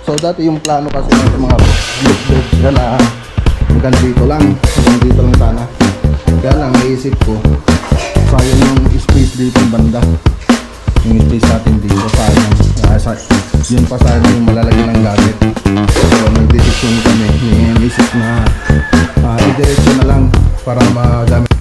So dati yung plano kasi ng mga bed yan na hanggang dito lang sana. Kaya lang naisip ko sayang yung space dito yung banda, yung space natin dito sayang. Yun pa sayang yung malalagyan ng gamit. So nag-decision kami ni Mrs. na i-diretso na lang para magamit.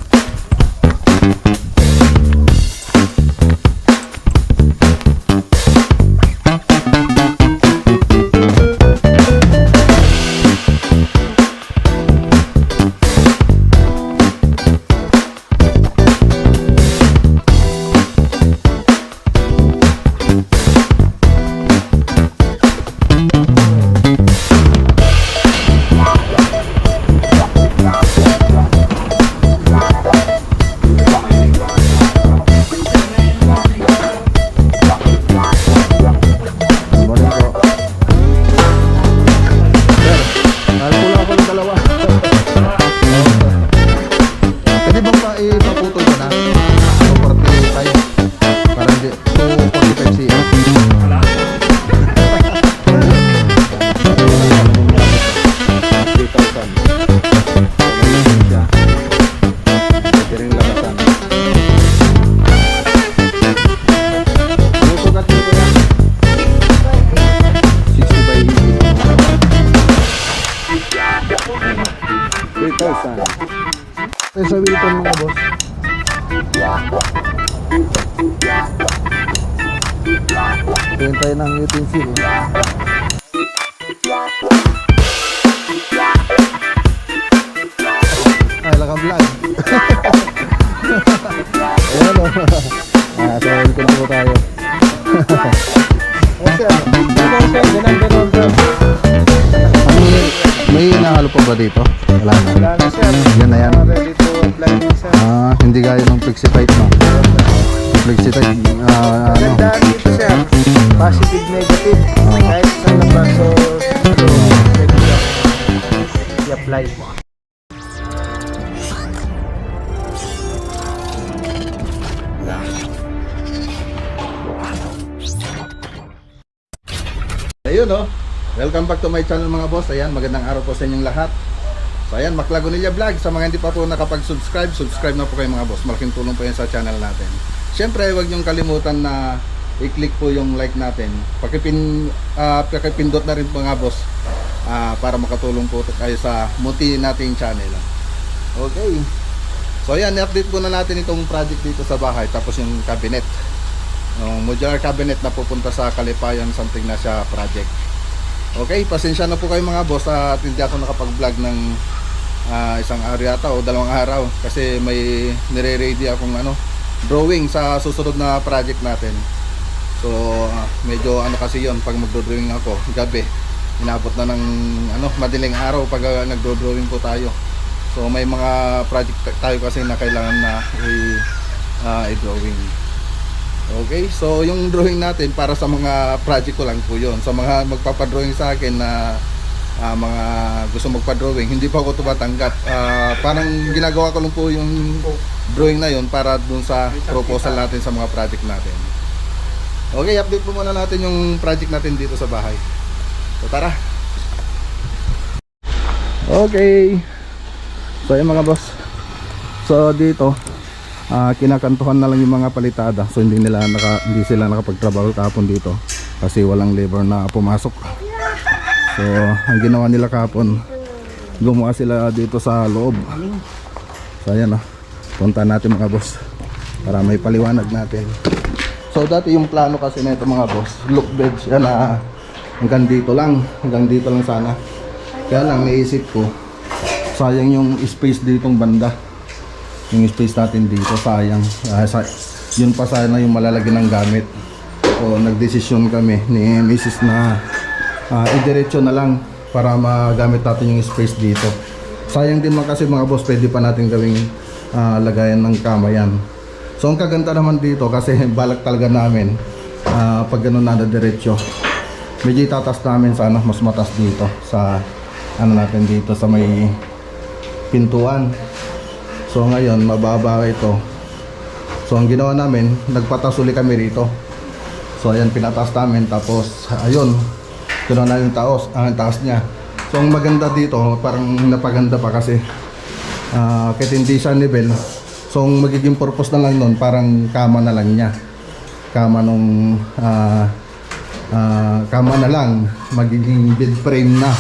Sa Wilton mga boss. Tingin tayo ng utensil. Ay, lakang vlog. Ayan o. So, welcome po tayo. May inahalo pa ba dito? Wala na. Wala na sir. Yan na yan. Ready to apply na sir. Hindi gaya ng Flexitite, no? Flexitite, Magandaan dito sir. Positive, negative. Kahit sa labas o pwede i-apply. Ayun no. Welcome back to my channel mga boss. Ayan, magandang araw po sa inyong lahat. So ayan, Maclagonilla Vlog. Sa mga hindi pa po nakapag-subscribe, subscribe na po kayo mga boss. Malaking tulong po yan sa channel natin. Siyempre, huwag niyong kalimutan na i-click po yung like natin. Pakipindot na rin po mga boss para makatulong po kayo sa munti nating channel. Okay. So ayan, i-update po na natin itong project dito sa bahay. Tapos yung cabinet. Yung modular cabinet na pupunta sa Kalipayan something na siya project. Okay, pasensya na po kayo mga boss at hindi ako nakapag-vlog ng isang araw yata o 2 araw kasi may nire-ready akong drawing sa susunod na project natin. So medyo kasi yon pag magdo-drawing ako gabi, inabot na ng madaling araw pag nagdo-drawing po tayo. So may mga project tayo kasi na kailangan na i-drawing. Okay, so yung drawing natin para sa mga project ko lang po yun. Sa mga magpapadrawing sa akin na mga gusto magpa-drawing, hindi pa ako tumatanggap. Parang ginagawa ko lang po yung drawing na yun para dun sa proposal natin sa mga project natin. Okay, update po muna natin yung project natin dito sa bahay. So tara. Okay. So yung mga boss. So dito kinakantuhan na lang yung mga palitada. So hindi sila nakapagtrabaho kahapon dito kasi walang labor na pumasok. So ang ginawa nila kahapon, gumawa sila dito sa loob. So ayan punta natin mga boss para may paliwanag natin. So dati yung plano kasi nito mga boss, look beds yan hanggang dito lang sana. Kaya lang naisip ko sayang yung space ditong banda, yung space natin dito sayang. Yun pa sana yung malalagyan ng gamit. So nagdesisyon kami ni Mrs. na i-diretso na lang para magamit natin yung space dito. Sayang din man kasi mga boss, pwede pa natin gawing lagayan ng kama yan. So ang kaganda naman dito kasi balak talaga namin pag gano'n na diretso, medyo itatas namin sana mas matas dito sa natin dito sa may pintuan. So ngayon mababa ito. So ang ginawa namin, nagpatas uli kami rito. So ayan, pinatas namin, tapos ayun, Gano'n na yung taas niya. So ang maganda dito, parang napaganda pa kasi kahit hindi siya level. So ang magiging purpose na lang nun, parang kama na lang niya. Kama nung kama na lang, magiging bed frame na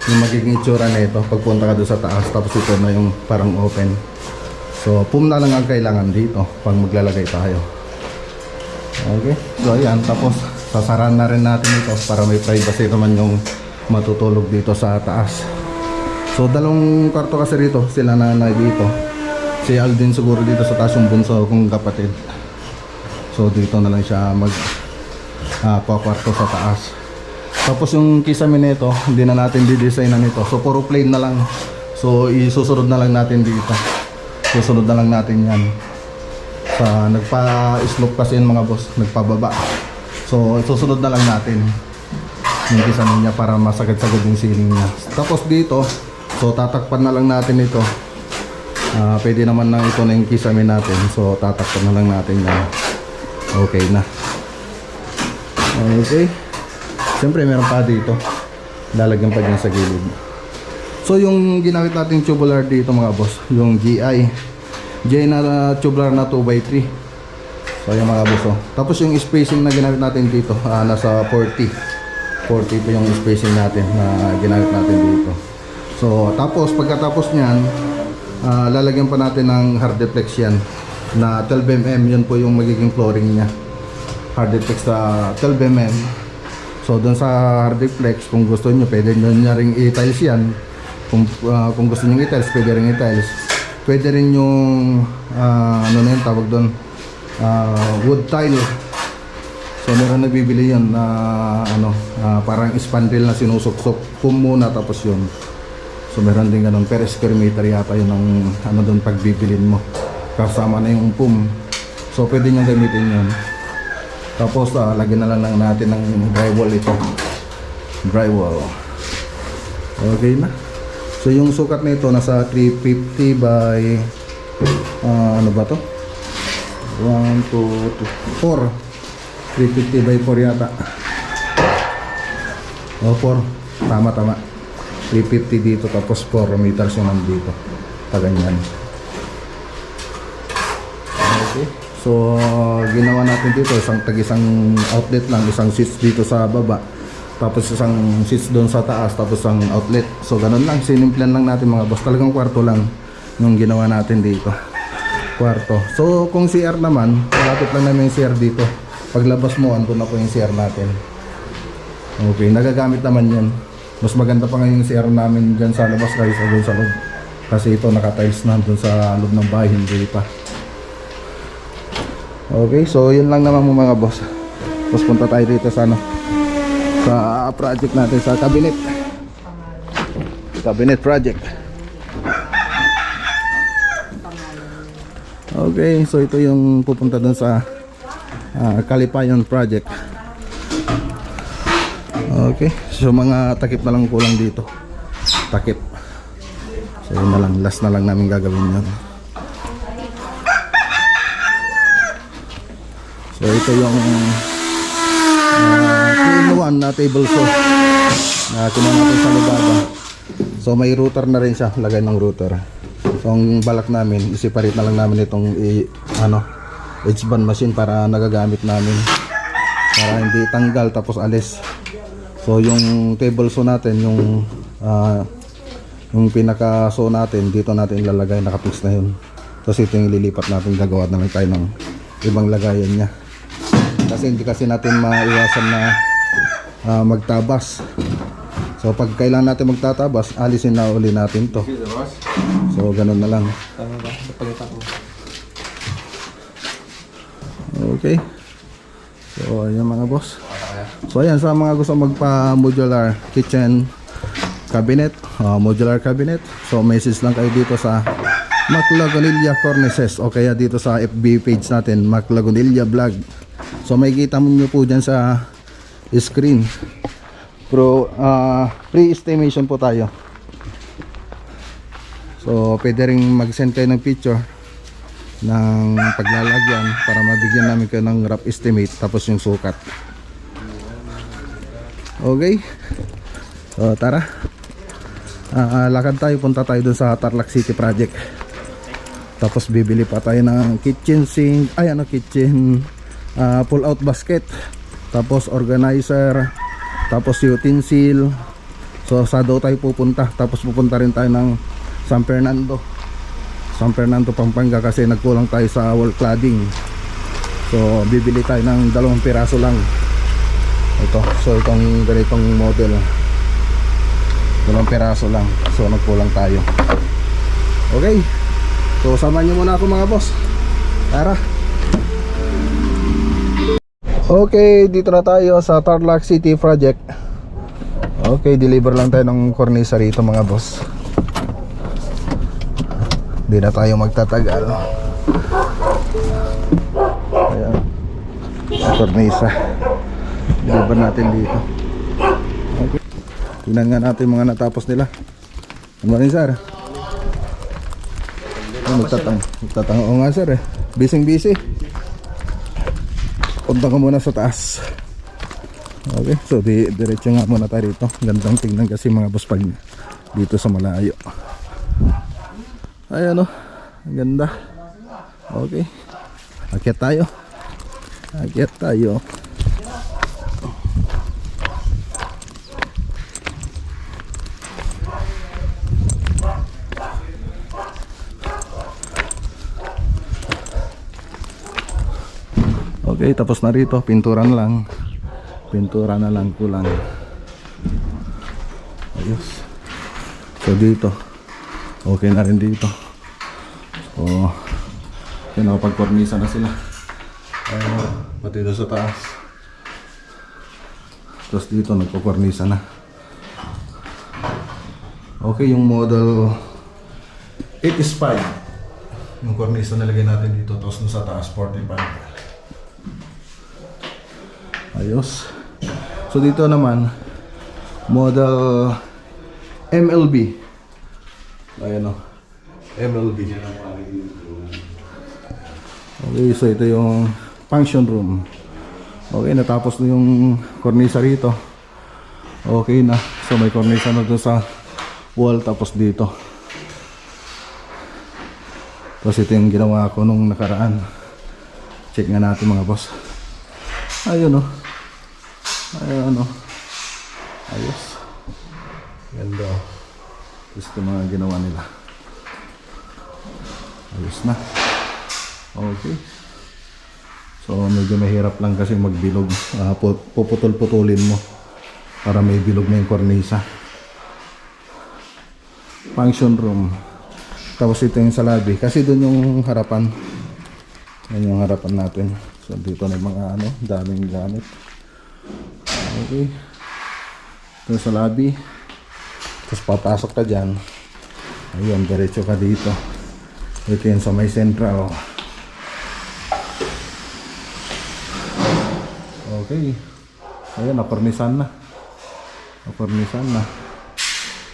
yung magiging itsura na ito pagpunta ka doon sa taas. Tapos ito na yung parang open. So foam na lang ang kailangan dito pag maglalagay tayo. Okay, so ayan, tapos sasarahan na rin natin ito para may privacy naman yung matutulog dito sa taas. So dalawang kwarto kasi rito, sila nanay dito, si Aldin siguro dito sa taas yung bunso kong kapatid. So dito na lang siya kwarto sa taas. Tapos yung kisame nito, hindi na natin didesignan ito. So puro plain na lang. So isusunod na lang natin dito. Susunod na lang natin yan. Sa nagpa-slope kasi yun mga boss, nagpababa. So isusunod na lang natin yung kisame niya para masagad-sagad yung ceiling niya. Tapos dito, so tatakpan na lang natin ito. Pwede naman na ito na yung kisame natin. So tatakpan na lang natin yan. Okay na. Okay. Siyempre meron pa dito, lalagyan pa dyan sa gilid. So yung ginamit natin tubular dito mga boss, yung GI na tubular na 2x3. So yung mga boss, tapos yung spacing na ginamit natin dito, nasa 40 po yung spacing natin na ginamit natin dito. So tapos pagkatapos nyan, lalagyan pa natin ng hard deflex yan na 12mm. Yun po yung magiging flooring nya, hard deflex na 12mm. So doon sa hard deflex, kung gusto niyo pwede niyo na ring i-tiles yan. Kung gusto niyo i-tiles, pwede rin i-tiles. Pwede rin yung ano na yun tawag doon, wood tile. So meron nabibili yun na parang spandrel na sinusuksok, foam muna tapos yun. So meron din ganun, per square meter yata yun ang doon pagbibilin mo, kasama na yung foam. So pwede niyo gamitin yun. Tapos lagyan na lang natin ng drywall ito. Drywall. Okay na. So yung sukat nito nasa 350 by ano ba to? 1, 2, 4. 350 by 4 yata. O 4. Tama. 350 dito tapos 4 meters yung nandito. Taganyan. Okay. So ginawa natin dito isang outlet lang, isang switch dito sa baba, tapos isang switch doon sa taas, tapos isang outlet. So ganun lang, sinimplan lang natin mga boss. Talagang kwarto lang yung ginawa natin dito, kwarto. So kung CR naman, malapit lang namin yung CR dito. Paglabas mo, andun na po yung CR natin. Okay, nagagamit naman yan. Mas maganda pa ngayon yung CR namin dyan sa labas kaysa doon sa loob, kasi ito nakatiles na doon sa loob ng bahay, hindi pa. Okay, so yun lang naman mga boss. Tapos punta tayo dito sa sa project natin sa cabinet project. Okay, so ito yung pupunta dun sa Kalipayon project. Okay, so mga takip na lang kulang dito. Takip. So yun na lang, last na lang namin gagawin yun. So ito yung 3-in-1 na table saw na kinuha natin sa Lazada. So may router na rin siya, lagay ng router. So ang balak namin, i-separate na lang namin itong edge band machine para nagagamit namin, para hindi tanggal tapos alis. So yung table saw natin, yung pinaka saw natin, dito natin ilalagay, nakapix na yun. Tapos ito yung ililipat natin, gagawa na lang tayo ng ibang lagayan niya. Kasi hindi kasi natin maiwasan na magtabas. So pag kailangan natin magtatabas, alisin na uli natin to. So ganun na lang. Okay. So ayan mga boss. So ayan, sa mga gusto magpa modular kitchen cabinet, modular cabinet, so message lang kayo dito sa Maclagonilla Cornices o kaya dito sa FB page natin, Maclagonilla Vlog. So may kita mo nyo po dyan sa screen. Pre-estimation po tayo. So pwede rin mag-send kayo ng picture ng paglalagyan para mabigyan namin kayo ng rough estimate tapos yung sukat. Okay. So tara. Lakad tayo, punta tayo dun sa Tarlac City Project. Tapos bibili pa tayo ng kitchen sink, kitchen pull out basket. Tapos organizer, tapos utensil. So sa daw tayo pupunta. Tapos pupunta rin tayo ng San Fernando, Pampanga, kasi nagkulang tayo sa wall cladding. So bibili tayo ng 2 piraso lang. Ito, so itong ganitong model, 2 piraso lang. So nagkulang tayo. Okay, so samahan nyo muna ako mga boss. Tara. Okay, dito na tayo sa Tarlac City Project. Okay, deliver lang tayo ng cornisa rito mga boss. Hindi na tayo magtatagal. Ayan, cornisa deliver natin dito. Okay, tingnan nga natin mga natapos nila. Ano ba rin sir? Magtatang o nga sir busy. Punta ko muna sa taas. Okay, so diretso nga muna tayo rito. Gandang tingnan kasi mga boss pag dito sa malayo. Ayan ang ganda. Okay, akyat tayo. Okay, tapos na rito. Pintura na lang kulang. Ayos. So dito okay na rin dito. So pinapagkornisa na sila. Pati doon sa taas. Tapos dito nagkukornisa na. Okay, yung model 85 yung kornisa nalagay natin dito. Tapos doon sa taas 45. Ayos. So dito naman model MLB. Ayan o, MLB. Okay, so ito yung function room. Okay, natapos na yung cornisa rito. Okay na. So may cornisa na doon sa wall. Tapos dito. Tapos ito yung ginawa ko nung nakaraan. Check nga natin mga boss. Ayun o. Ayos. Ganda. Tapos ito mga ginawa nila. Ayos na. Okay. So medyo mahirap lang kasi magbilog. Puputol-putulin mo para may bilog na yung kornisa. Function room. Tapos ito yung sa lobby. Kasi doon yung harapan. Yan yung harapan natin. So dito na yung mga daming gamit. Okay. Ito sa lobby. Tapos papasok ka dyan. Ayun, diretso ka dito. Ito yung sa may central. Okay. Ayan, nakornisan na.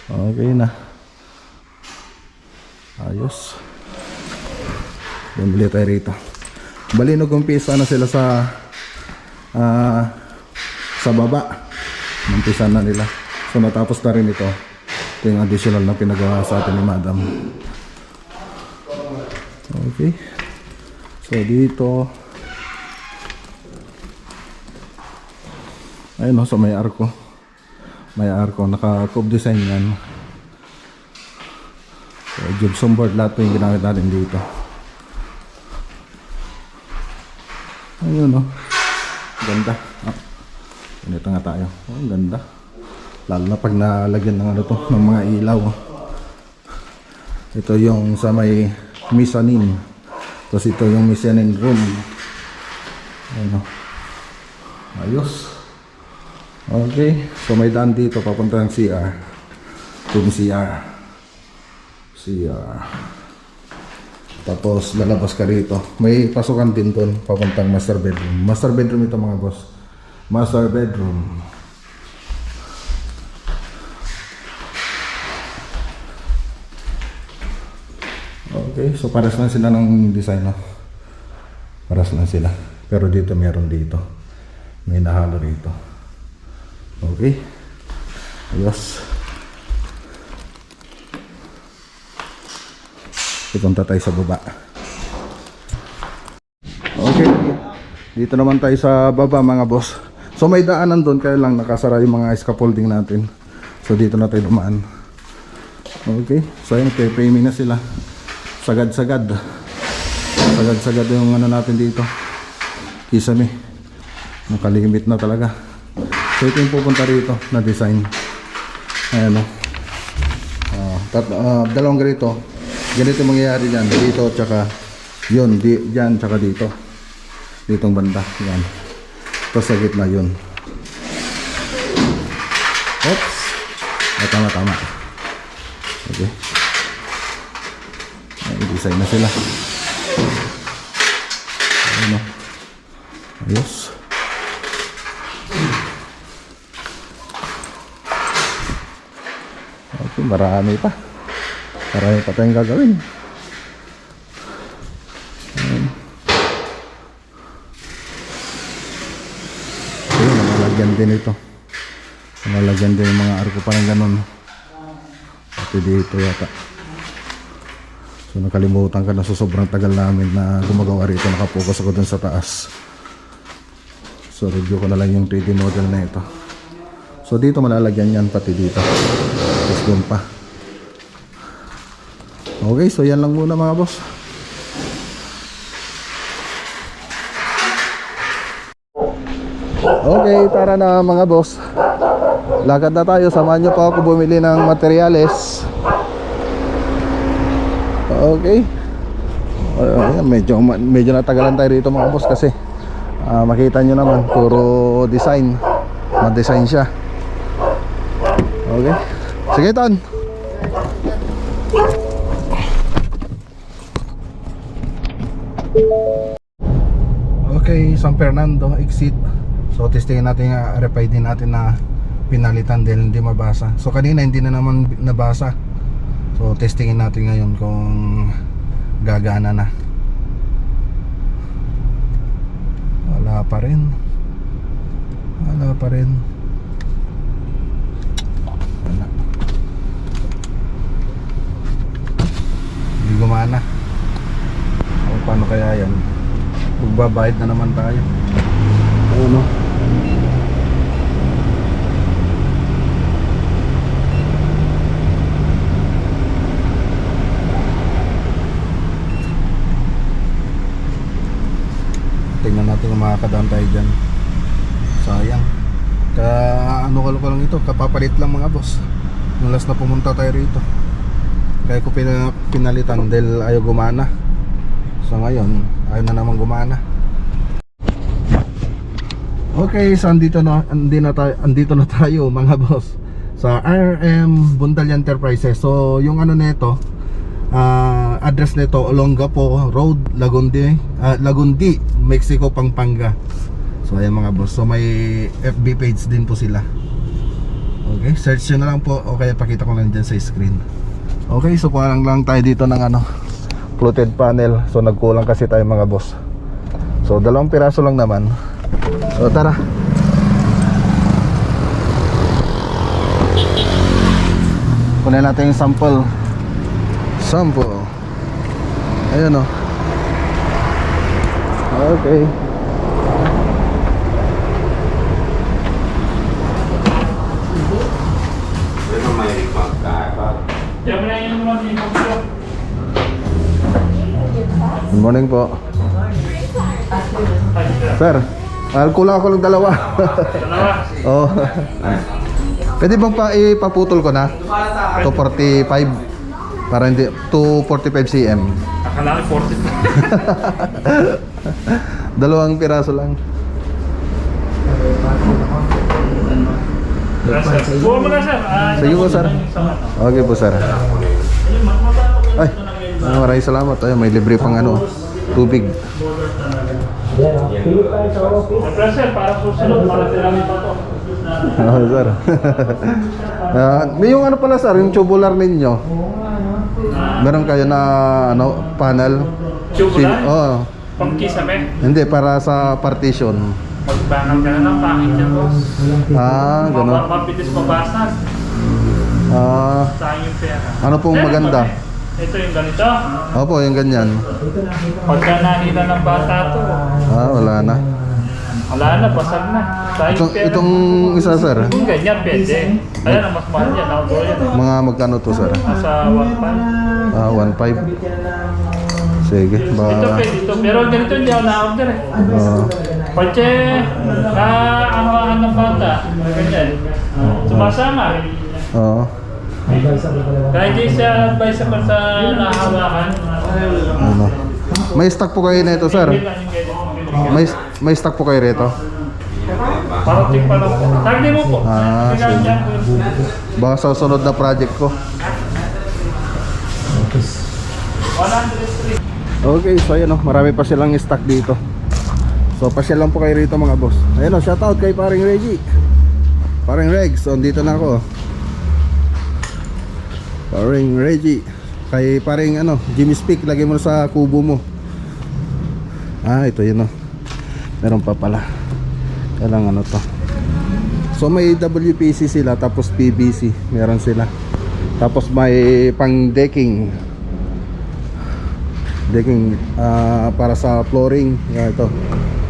Okay na. Ayos. Bumili tayo rito. Bali, nag-umpisa na sila sa baba. Umpisan na nila. So natapos na rin ito. Ito yung additional na pinagawa sa atin ni Madam. Okay. So dito. Ayun, so may arko. Naka-cove design yan. So gypsum board lahat yung ginamit natin dito. Ayun ganda. Ganito nga tayo. Ang ganda. Lalo na pag nalagyan ng ng mga ilaw. Ito yung sa may mezzanine. Tapos ito yung mezzanine room. Ayos. Okay. So may daan dito papunta ng CR. Ito yung CR. Tapos lalabas ka rito. May pasukan din doon papuntang master bedroom. Master bedroom ito mga boss. Master bedroom. Okay, so paras lang sila ng design, Paras lang sila. Pero dito meron dito. May nahalo rito. Okay. Ayos. Ipunta tayo sa baba. Okay. Dito naman tayo sa baba mga boss. So may daanan doon, kaya lang nakasara yung mga scaffolding natin. So dito na tayo dumaan. Okay. So ayun, pre-framing na sila. Sagad-sagad. Sagad-sagad yung ano natin dito. Kisame. Nakalimit na talaga. So ito yung pupunta rito na design. Ayan o. Dalawang ganito. Ganito yung mangyayari dyan. Dito tsaka yun. Dyan tsaka dito. Ditong banda. Yan. Tapos sa gitna yun. Oops. Tama. Okay. I-design na sila. Ayan o. Ayos. Okay, marami pa tayong gagawin. Ayan. Ayun, nalalagyan din ito. Nalalagyan din yung mga arko parang ganun. Pati dito yata. So nakalimutan ka na, so sobrang tagal namin na gumagawa rito. Nakapokus ako dun sa taas. So review ko na lang yung 3D model na ito. So dito malalagyan yan, pati dito. Tapos doon pa. Okay, so yan lang muna mga boss. Okay, tara na mga boss. Lakad na tayo, samahan nyo pa ako bumili ng materyales. Okay. Medyo natagalan tayo rito mga boss kasi makita nyo naman, puro design. Ma-design siya. Okay. Sige, Ton. Okay, San Fernando exit. So testingin natin yung RFID natin na pinalitan dahil hindi mabasa. So kanina hindi na naman nabasa. So testingin natin ngayon kung gagana na. Wala pa rin. Wala. Hindi gumana. O paano kaya yan? Magbabayad na naman tayo. Ano? Tingnan natin kung makakadaan tayo dyan. Sayang. Ano ko lang ito, kapapalit lang mga boss. Nung last na pumunta tayo rito, kaya ko pinalitan dahil ayaw gumana. So ngayon, ayaw na naman gumana. Okay, so andito na tayo mga boss sa RM Bundal Enterprises. So yung ano nito, address nito Olongapo Road, Lagundi, Mexico, Pampanga. So ayan mga boss, so may FB page din po sila. Okay, search nyo na lang po o kaya pakita ko lang dyan sa screen. Okay, so kuha lang tayo dito ng fluted panel. So nagkulang kasi tayo mga boss. So 2 piraso lang naman. So tara. Kunin natin yung sample. Ayan o. Okay. Good morning po. Sir, kulang ako ng 2. Oh. Pwede bang ipaputol ko na? 245 para hindi 245 cm. Akala ko 40. 2 piraso lang. Buwan mo na sir. Sige po sir. Okay po sir. Ay, maraming salamat. Ay, may libre pang tubig. Siyempre sir, para susunod, para tirami pa to. Oh, sir. May yung pala sir, yung tubular ninyo. Meron kayo na panel? Tubular? Oo. Pang kisame? Hindi, para sa partition. Magbangal ka na ng pangit niya, boss. Ganun. Mabilis mabasag. Sayang yung pera. Ano pong maganda? Ito yung ganito. Opo, yung ganyan. Pagka nahila ng bata to, Wala na. wala na, basag na. Sayang yung pera. Itong isa, sir. Kung ganyan, pwede. Ayan, ang mas mahal yan. Outdoor yan. Mga magkano to, sir? Nasa 1.5. 1.5. Sige, Ito ba... pwede ito. Pero ganito hindi ako na-order eh. Pagka na-ahawakan ng bata, ganyan. Sumasama. Oo. Kahit di siya advisable sa nahawakan. Ano? May stock po kayo na ito, sir? May stock po kayo rito? Parating pa lang po. Tagdi mo po. Sige. Baka sa sunod na project ko. 103. Okay, so ayan o, marami pa silang stock dito. So pasyal lang po kayo rito mga boss. Ayan o, shoutout kay paring Reggie. Paring Regs, so dito na ako. Paring Reggie. Kay paring Jimmy Speak, lagay mo sa kubo mo. Ito yun o. Meron pa pala. Kailang to. So may WPC sila, tapos PVC. Meron sila. Tapos may pang decking. Decking para sa flooring. Ito,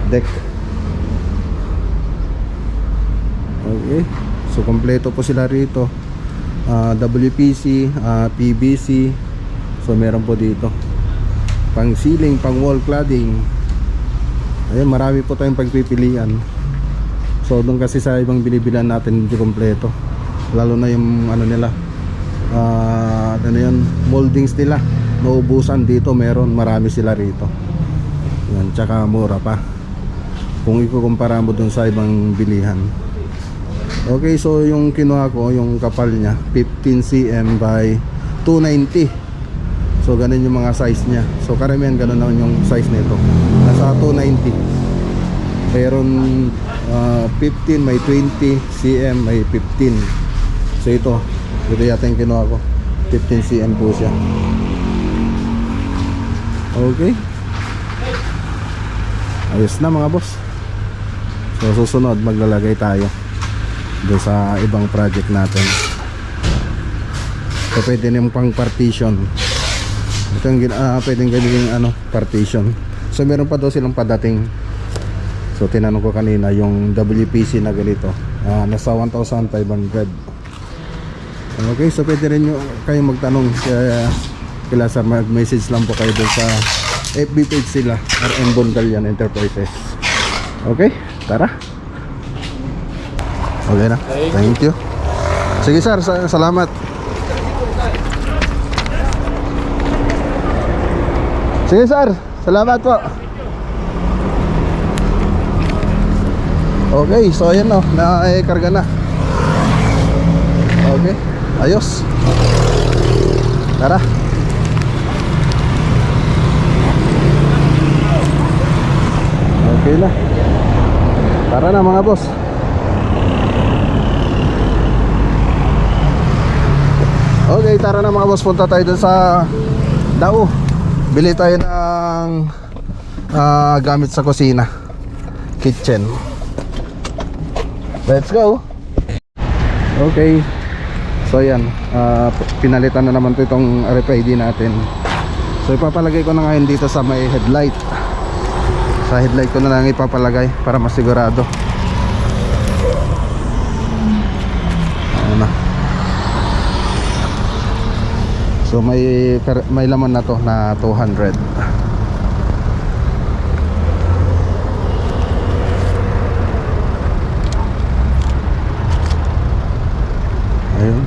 deck. Okay, so kompleto po sila rito. WPC, PVC. So meron po dito pang ceiling, pang wall cladding. Ayun, marami po tayong pagpipilian. So doon kasi sa ibang binibilan natin hindi kompleto. Lalo na yung nila, yun, moldings nila. Naubusan, dito meron, marami sila rito. Yan, tsaka mura pa kung ikukumpara mo dun sa ibang bilihan. Okay, so yung kinuha ko, yung kapal nya 15 cm by 290. So ganun yung mga size nya. So karamihan ganun naman yung size nito. Nasa 290. Meron 15 may 20 cm may 15. So ito yata yung kinuha ko, 15 cm po siya. Okay, ayos na mga boss. So susunod maglalagay tayo doon sa ibang project natin. So pwede na yung pang partition. Ito yung pwedeng gawing partition. So meron pa daw silang padating. So tinanong ko kanina yung WPC na ganito, nasa 1,500. Okay, so pwede rin kayong magtanong kila sir, mag-message lang po kayo doon sa FB page sila, RM Bondalian Enterprises. Okay, tara. Okay na, thank you. Sige sir, salamat. Sige sir, salamat po. Okay, so ayan o, naikarga na. Okay, ayos. Tara. Okay na. Tara na mga boss. Okay, tara na mga boss. Punta tayo dun sa Dao. Bili tayo ng gamit sa kusina, kitchen. Let's go. Okay. So yan, pinalitan na naman to itong RFID natin. So ipapalagay ko na ngayon dito sa may headlight. Sa headlight ko na lang ipapalagay para masigurado. Ayan na. So may laman na to na 200. Ayun.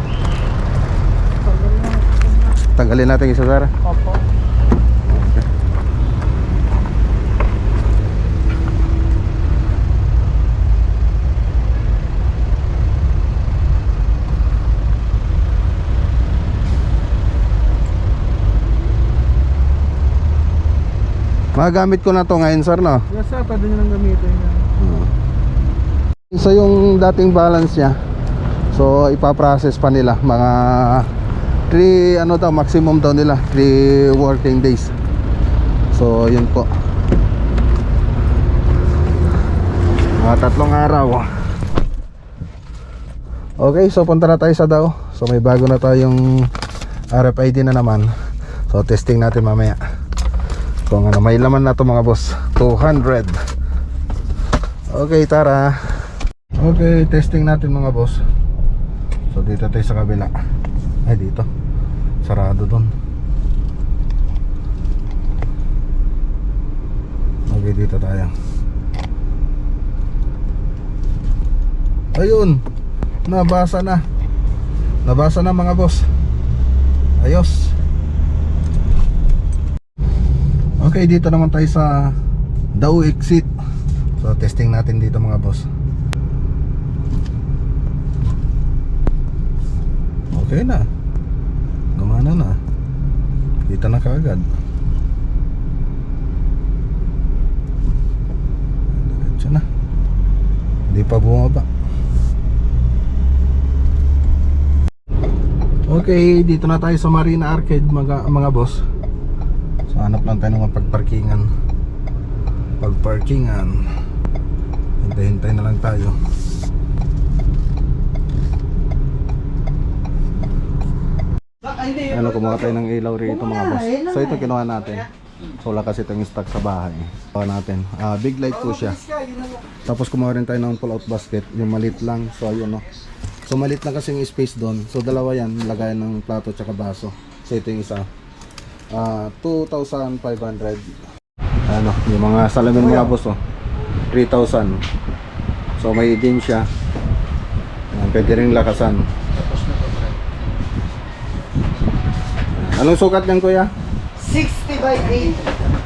Tanggalin natin isa, Sara. Opo. Okay. Magamit ko na to ngayon, sir, no? Yes sir, pwede nyo nang gamitin yan. So yung dating balance niya, so ipaprocess pa nila mga 3 maximum daw nila 3 working days. So yun po, 3 araw. Okay, so punta na tayo sa Dao. So may bago na tayong RFID na naman. So testing natin mamaya kung ano, may laman na to mga boss. 200. Okay, tara. Okay, testing natin mga boss. So dito tayo sa kabila. Ay, dito sarado dun. Okay, dito tayo. Ayun, nabasa na. Nabasa na mga boss. Ayos. Okay, dito naman tayo sa Dao exit. So testing natin dito mga boss. Okay na. Gumana na. Kita na kaagad. Diretso na. Hindi pa bumaba. Okay, dito na tayo sa Marina Arcade mga boss. So hanap lang tayo ng mga pagparkingan. Hintay-hintay na lang tayo. Ano, kumuha tayo ng ilaw rito mga boss. So ito kinuha natin. So wala kasi itong stock sa bahay. Kinuha natin. Big light po siya. Tapos kumuha rin tayo ng pull-out basket. Yung malit lang. So ayun no. So malit lang kasi yung space doon. So dalawa yan. Lagayan ng plato tsaka baso. So ito yung isa. 2,500. Ano, yung mga salamin mga boss 3,000. So may din siya. Pwede rin lakasan. Anong sukat niyan kuya? 60 by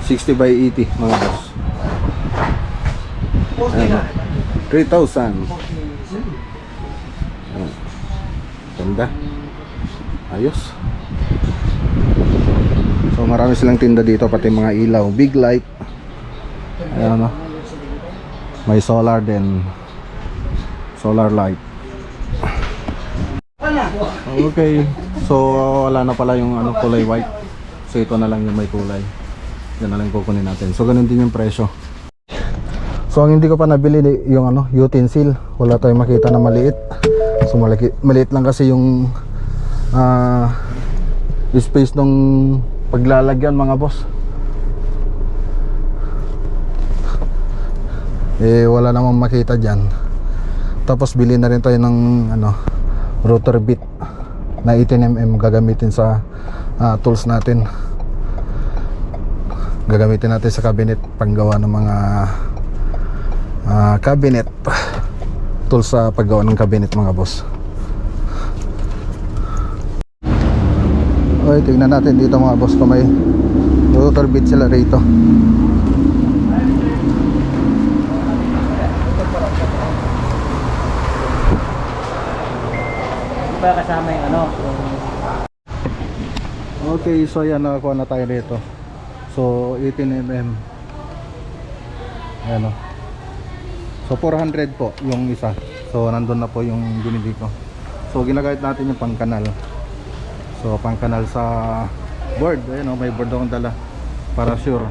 60 by 80 mga boss. Ano? 3,000. Ganda. Ayos. So marami silang tinda dito, pati mga ilaw, big light. Ayan o. May solar din. Solar light. Okay. So wala na pala yung ano, kulay white. So ito na lang yung may kulay. Yan na lang kukunin natin. So ganun din yung presyo. So ang hindi ko pa nabili yung ano, utensil. Wala tayong makita na maliit. So maliit lang kasi yung space ng paglalagyan mga boss. Wala namang makita dyan. Tapos bili na rin tayo ng ano, rotor bit na 18mm gagamitin sa tools natin. Gagamitin natin sa cabinet panggawa ng mga cabinet tools sa paggawa ng cabinet mga boss. Okay, tingnan natin dito mga boss kung may rotor bit sila rito. Ba kasama yung ano? Okay, so yan, nakakuha na tayo dito. So 18mm. Ayan o. So 400 po yung isa. So nandun na po yung binili ko. So ginagamit natin yung pangkanal. So pangkanal sa board. Ayan o, may board akong dala para sure.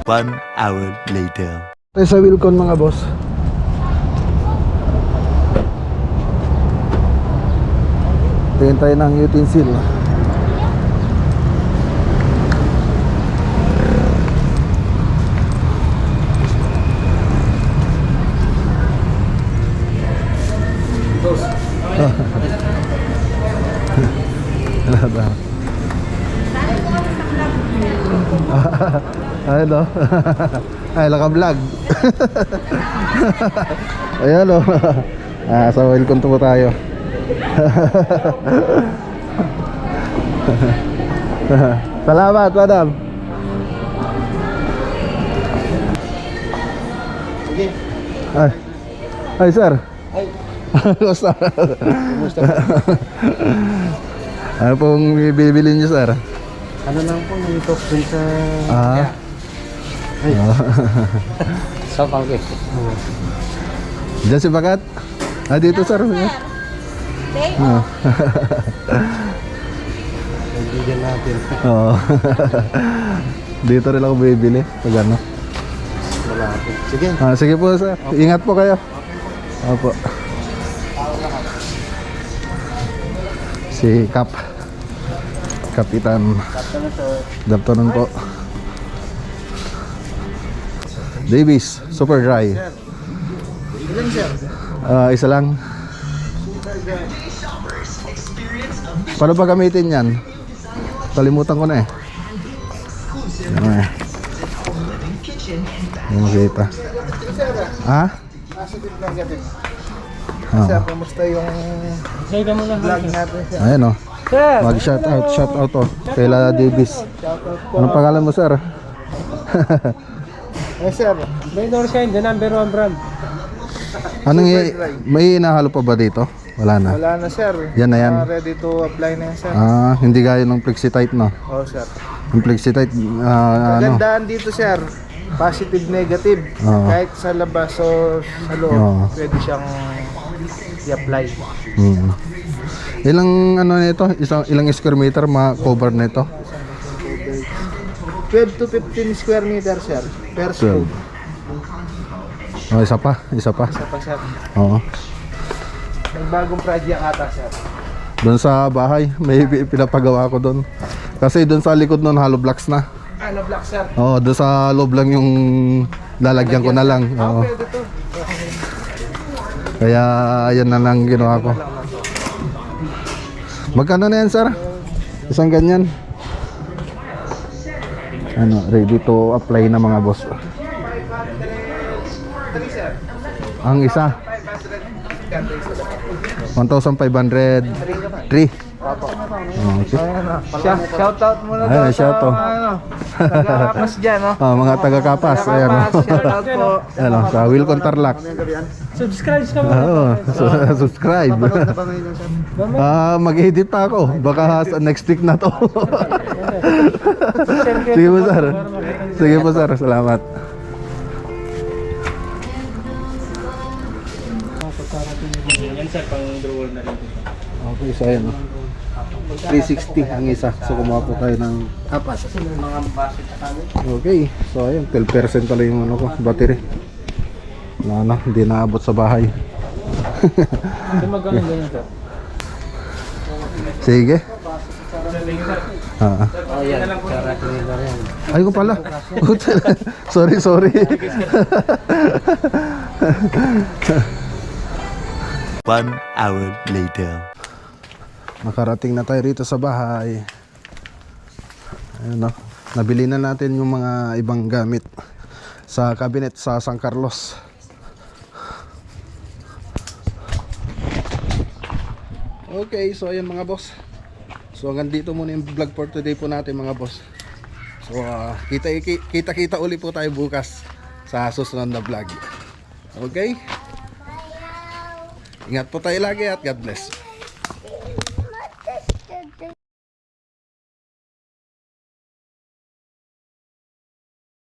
1 hour later. Tayo sa Wilcon mga boss. Tingin tayo ng utensil. Ayan o. Ay, naka-vlog. Ayan o. So welcome to po tayo. Salamat madam. Ay sir. Kumusta? Ano pong bibili niyo sir? Ano lang po yung talk dun sa... Ay. Sa pangke. Diyan si Bakat? Dito sir. Day off. Nagbigyan natin. Oo. Dito rin ako bibili pag ano. Wala Sige. Sige po sir, ingat po kayo. Opo. Si Kapitan Daptonon po. Davis, super dry. Isa lang. Paano ba gamitin yan? Kalimutan ko na eh. Yung makita. Ha? Sir, kamusta yung vlog natin, sir? Ayan o. Mag shout out to Kayla Davis. Anong pangalan mo sir? Sir, Baylor Shine, the number 1 brand. May inahalo pa ba dito? Wala na. Wala na, sir. Yan na yan. Ready to apply na yan, sir. Hindi gaya ng Flexitite no. Oo, sir. Yung Flexitite ano? Magandaan dito, sir. Positive, negative. Oo. Kahit sa labas o sa loob, Oo. pwede siyang i-apply. Ilang ano nito? Ilang square meter ma-cover nito? 12 to 15 square meter, sir. Per 12. scope. Isa pa. Isa pa, sir. Oo. May bagong project ata, sir. Doon sa bahay, may pinapagawa ko doon. Kasi doon sa likod noon hollow blocks na. Ano, black, sir? Oo, doon sa loob lang yung lalagyan ko na lang. Oo. Pwede to. Kaya yan na lang ginawa ko. Magkano na yan, sir? Isang ganyan. Ready to apply na mga boss. Ang isa 1,503. Okay. Shoutout muna daw Ayan, shoutout. taga-kapas dyan, no? Mga taga-kapas. Ayan. Shoutout po. Ayan, sa Wilcon Tarlac. Subscribe ka mo. Subscribe. Mag-edit pa ako. Baka sa next week na to. Sige po sir. Sige po sir. Salamat. Yan sir, pang drawer na rin. Okay, so ayan. 360 ang isa. So kumuha po tayo ng apat. Okay. So ayun, 12% pala yung ano ko, battery. Wala na, hindi naabot sa bahay. Magkano ganyan sir? Sige. Oh, yan. Sarap nila yan. Ay ko pala. sorry. 1 hour later. Nakarating na tayo rito sa bahay. Ayun no. Nabili na natin yung mga ibang gamit sa cabinet sa San Carlos. Okay, so ayan mga boss. So hanggang dito muna yung vlog for today po natin mga boss. So kita uli po tayo bukas sa susunod na vlog. Okay? Ingat po tayo lagi at God bless.